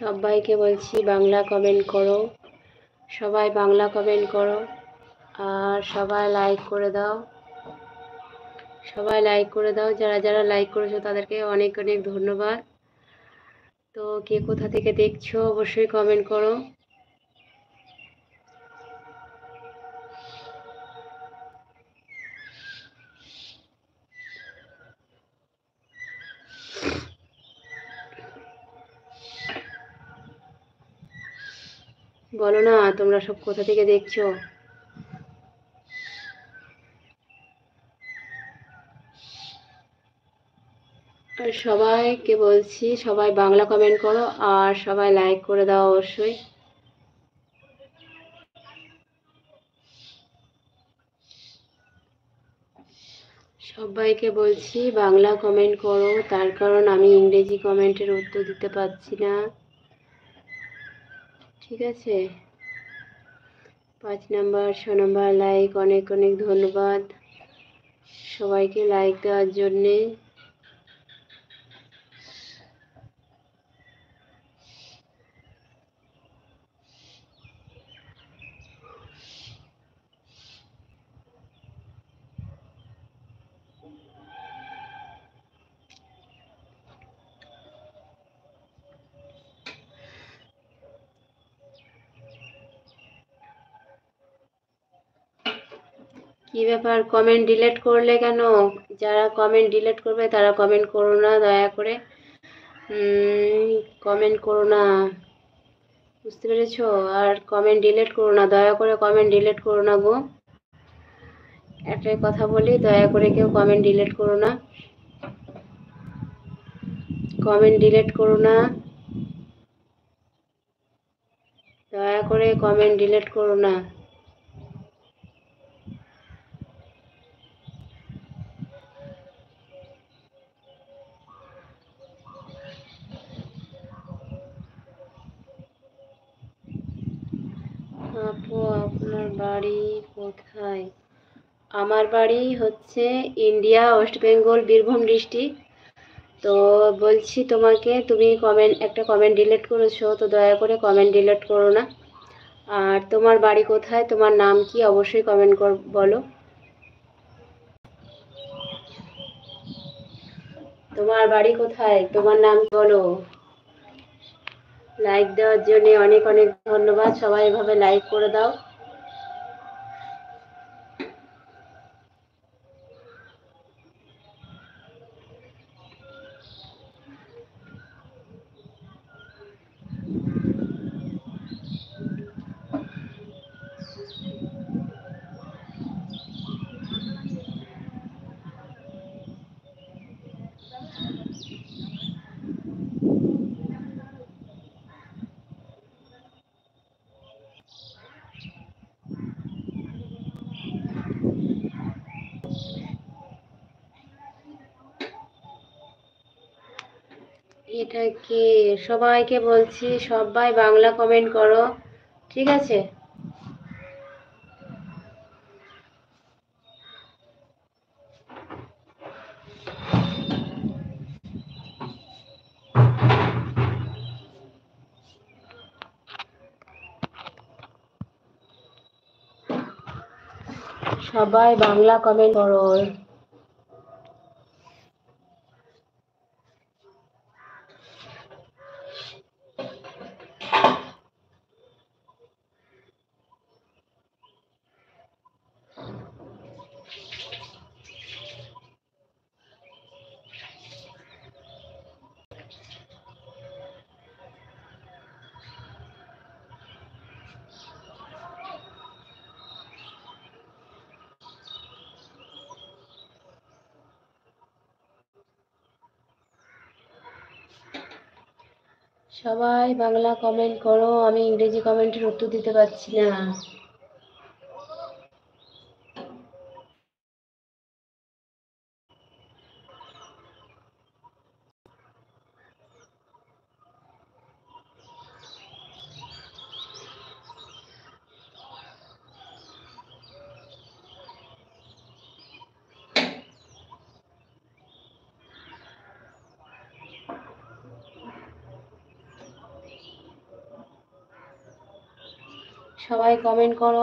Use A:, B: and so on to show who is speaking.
A: সবাইকে বলছি বাংলা কমেন্ট করো, সবাই বাংলা কমেন্ট করো আর সবাই লাইক করে দাও। সবাই লাইক করে দাও, যারা যারা লাইক করেছো তাদেরকে অনেক অনেক ধন্যবাদ। তো কে কোথা থেকে দেখছো অবশ্যই কমেন্ট করো। বলো না তোমরা সব কোথা থেকে দেখছো। আর সবাইকে বলছি সবাই বাংলা কমেন্ট করো আর সবাই লাইক করে দাও অবশ্যই। সবাইকে বলছি বাংলা কমেন্ট করো, তার কারণ আমি ইংরেজি কমেন্টের উত্তর দিতে পারছি না। ঠিক আছে, 5 নাম্বার 6 নাম্বার লাইক, অনেক অনেক ধন্যবাদ সবাইকে লাইক দেওয়ার জন্যে। কি ব্যাপার, কমেন্ট ডিলিট করলে কেন? যারা কমেন্ট ডিলিট করবে তারা কমেন্ট করো না দয়া করে, কমেন্ট করো না, বুঝতে পেরেছো? আর কমেন্ট ডিলিট করো না, দয়া করে কমেন্ট ডিলিট করো না গো। একটাই কথা বলি, দয়া করে কেউ কমেন্ট ডিলিট করো না, কমেন্ট ডিলিট করো না, দয়া করে কমেন্ট ডিলিট করো না। আপু আপনার বাড়ি কোথায়? আমার বাড়ি হচ্ছে India, West Bengal, Birbhum district. তো বলছি তোমাকে, তুমি একটা কমেন্ট ডিলিট করেছো, তো দয়া করে কমেন্ট ডিলিট করো না। আর তোমার বাড়ি কোথায়, তোমার নাম কি, অবশ্যই কমেন্ট বলো। তোমার বাড়ি কোথায়, তোমার নাম বলো। লাইক দেওয়ার জন্য অনেক অনেক ধন্যবাদ, সবাই এভাবে লাইক করে দাও। এটা কি, সবাইকে বলছি সবাই বাংলা কমেন্ট করো, ঠিক আছে? সবাই বাংলা কমেন্ট করো। সবাই বাংলা কমেন্ট করো, আমি ইংরেজি কমেন্টের উত্তর দিতে পারছি না। সবাই কমেন্ট করো।